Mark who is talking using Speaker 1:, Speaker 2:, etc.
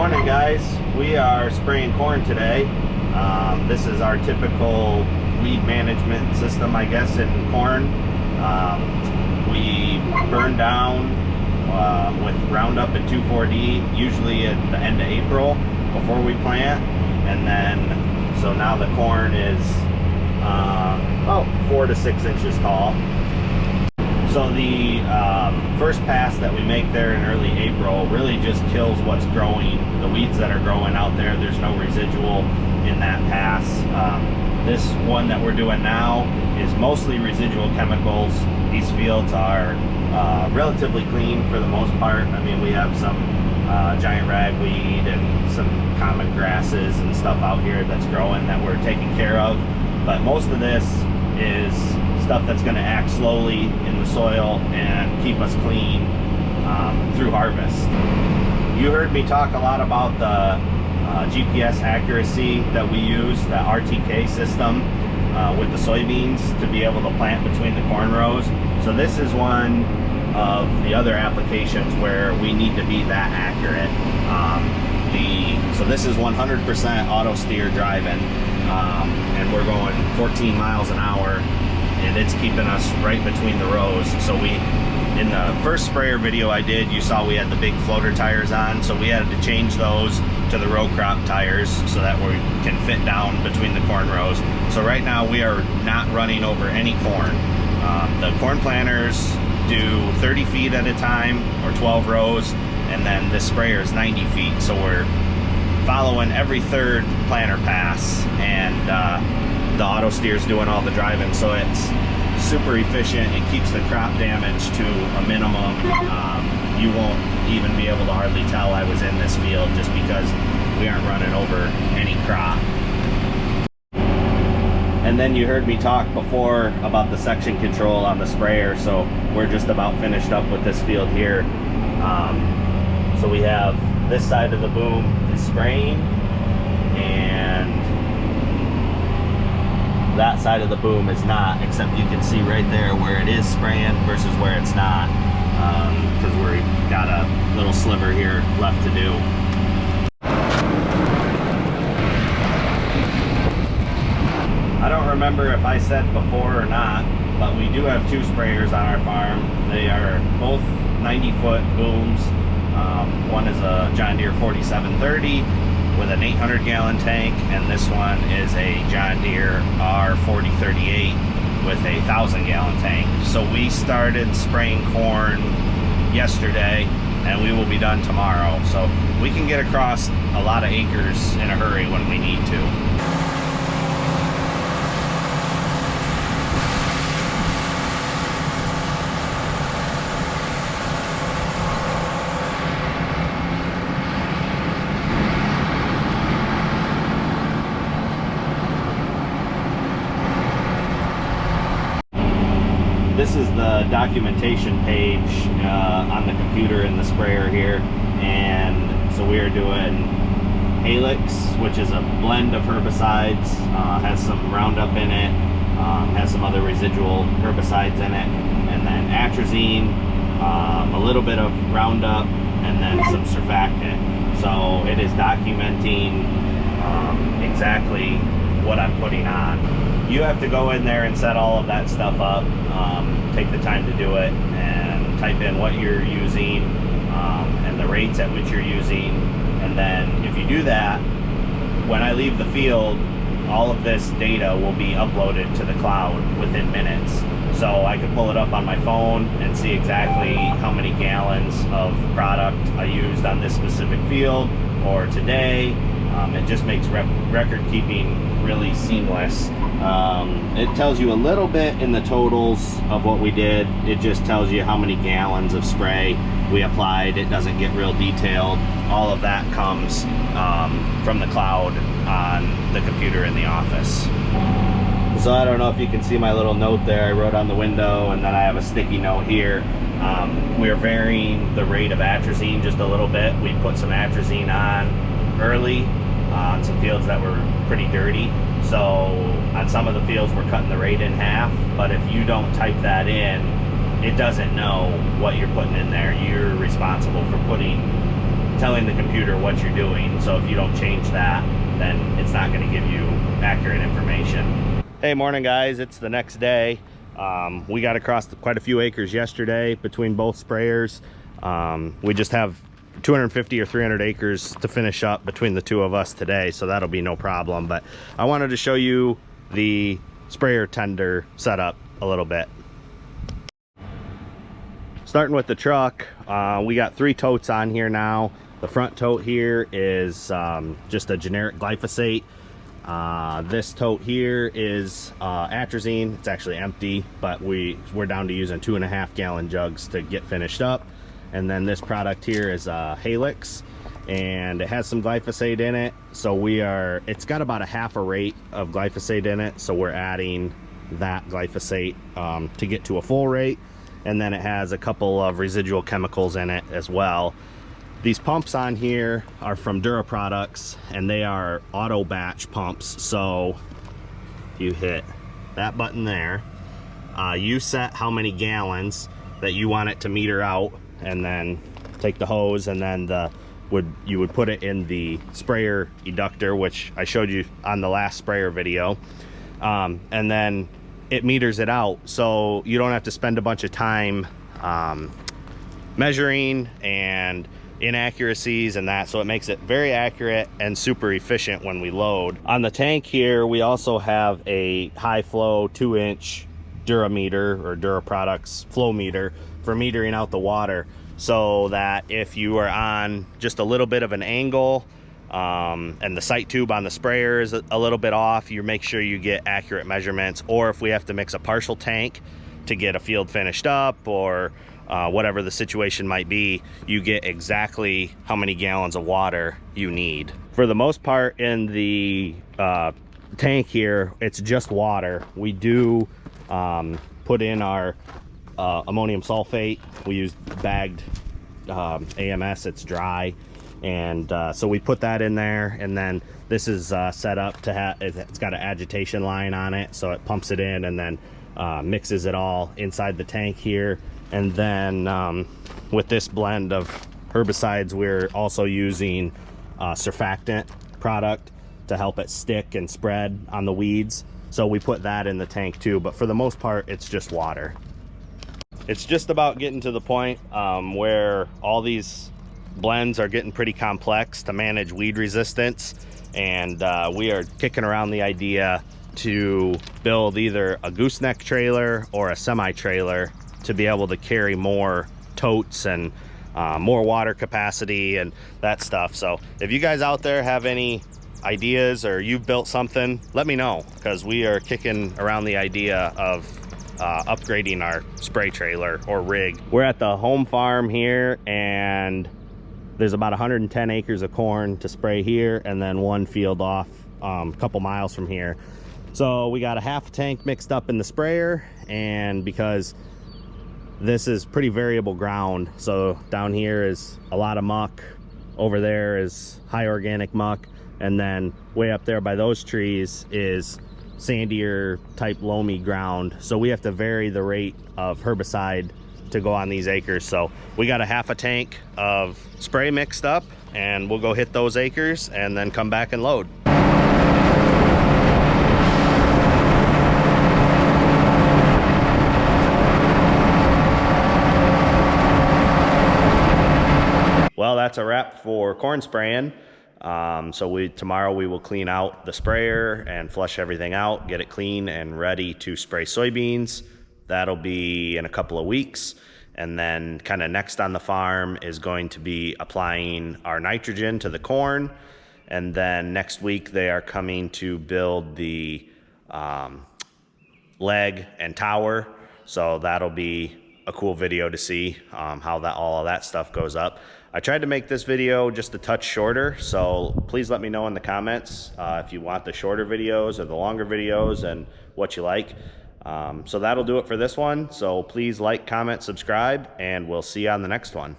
Speaker 1: morning, guys. We are spraying corn today. This is our typical weed management system, I guess, in corn. We burn down with Roundup and 2,4-D, usually at the end of April before we plant. And then, so now the corn is about 4 to 6 inches tall. So the first pass that we make there in early April really just kills what's growing, the weeds that are growing out there. There's no residual in that pass. This one that we're doing now is mostly residual chemicals. These fields are relatively clean for the most part. I mean, we have some giant ragweed and some common grasses and stuff out here that's growing that we're taking care of. But most of this is stuff that's going to act slowly in the soil and keep us clean through harvest. You heard me talk a lot about the GPS accuracy that we use, the RTK system with the soybeans to be able to plant between the corn rows. So this is one of the other applications where we need to be that accurate. So this is 100% auto steer driving, and we're going 14 miles an hour, and it's keeping us right between the rows. So in the first sprayer video I did, you saw we had the big floater tires on, so we had to change those to the row crop tires so that we can fit down between the corn rows. So right now we are not running over any corn. The corn planters do 30 feet at a time, or 12 rows, and then the sprayer is 90 feet. So we're following every third planter pass, and the auto steer is doing all the driving, so it's super efficient. It keeps the crop damage to a minimum. You won't even be able to hardly tell I was in this field just because we aren't running over any crop. And then you heard me talk before about the section control on the sprayer, so we're just about finished up with this field here. So we have this side of the boom is spraying, and that side of the boom is not, except you can see right there where it is spraying versus where it's not, because we've got a little sliver here left to do. I don't remember if I said before or not, but we do have two sprayers on our farm. They are both 90-foot booms. One is a John Deere 4730 with an 800-gallon tank, and this one is a John Deere R4038 with a 1,000-gallon tank. So we started spraying corn yesterday, and we will be done tomorrow. So we can get across a lot of acres in a hurry when we need to. This is the documentation page on the computer in the sprayer here, and so we are doing Helix, which is a blend of herbicides, has some Roundup in it, has some other residual herbicides in it, and then atrazine, a little bit of Roundup, and then some surfactant. So it is documenting exactly what I'm putting on. You have to go in there and set all of that stuff up, take the time to do it, and type in what you're using and the rates at which you're using. And then if you do that, when I leave the field, all of this data will be uploaded to the cloud within minutes. So I can pull it up on my phone and see exactly how many gallons of product I used on this specific field or today. It just makes record keeping really seamless. It tells you a little bit in the totals of what we did. It just tells you how many gallons of spray we applied. It doesn't get real detailed. All of that comes from the cloud on the computer in the office. So I don't know if you can see my little note there I wrote on the window, and then I have a sticky note here. We're varying the rate of atrazine just a little bit. We put some atrazine on early on some fields that were pretty dirty. So on some of the fields we're cutting the rate in half, but if you don't type that in, it doesn't know what you're putting in there. You're responsible for telling the computer what you're doing. So if you don't change that, then it's not going to give you accurate information. Hey, morning guys, it's the next day. We got across quite a few acres yesterday between both sprayers. We just have 250 or 300 acres to finish up between the two of us today, so that'll be no problem. But I wanted to show you the sprayer tender setup a little bit. Starting with the truck, we got 3 totes on here now. The front tote here is just a generic glyphosate. This tote here is atrazine. It's actually empty, but we're down to using 2.5 gallon jugs to get finished up. And then this product here is Halix, and it has some glyphosate in it. So it's got about a half a rate of glyphosate in it, so we're adding that glyphosate to get to a full rate. And then it has a couple of residual chemicals in it as well. These pumps on here are from Dura Products, and they are auto batch pumps. So you hit that button there, you set how many gallons that you want it to meter out, and then take the hose, and then you would put it in the sprayer eductor, which I showed you on the last sprayer video, and then it meters it out, so you don't have to spend a bunch of time measuring and inaccuracies and that. So it makes it very accurate and super efficient when we load. On the tank here, we also have a high flow 2-inch Dura meter, or Dura Products flow meter, for metering out the water, so that if you are on just a little bit of an angle and the sight tube on the sprayer is a little bit off, you make sure you get accurate measurements. Or if we have to mix a partial tank to get a field finished up, or whatever the situation might be, you get exactly how many gallons of water you need. For the most part in the tank here, it's just water. We do put in our ammonium sulfate. We use bagged AMS, it's dry. And so we put that in there, and then this is set up to have, it's got an agitation line on it, so it pumps it in and then mixes it all inside the tank here. And then with this blend of herbicides, we're also using surfactant product to help it stick and spread on the weeds. So we put that in the tank too, but for the most part, it's just water. It's just about getting to the point where all these blends are getting pretty complex to manage weed resistance, and we are kicking around the idea to build either a gooseneck trailer or a semi trailer to be able to carry more totes and more water capacity and that stuff. So if you guys out there have any ideas, or you've built something, let me know, because we are kicking around the idea of upgrading our spray trailer or rig. We're at the home farm here, and there's about 110 acres of corn to spray here, and then one field off a couple miles from here. So we got a half tank mixed up in the sprayer, and because this is pretty variable ground, so down here is a lot of muck, over there is high organic muck, and then way up there by those trees is sandier type loamy ground. So we have to vary the rate of herbicide to go on these acres. So we got a half a tank of spray mixed up, and we'll go hit those acres and then come back and load. Well, that's a wrap for corn spraying. So tomorrow we will clean out the sprayer and flush everything out, get it clean and ready to spray soybeans. That'll be in a couple of weeks. And then kind of next on the farm is going to be applying our nitrogen to the corn. And then next week they are coming to build the leg and tower. So that'll be a cool video to see how all of that stuff goes up. I tried to make this video just a touch shorter, so please let me know in the comments if you want the shorter videos or the longer videos and what you like. So that'll do it for this one. So please like, comment, subscribe, and we'll see you on the next one.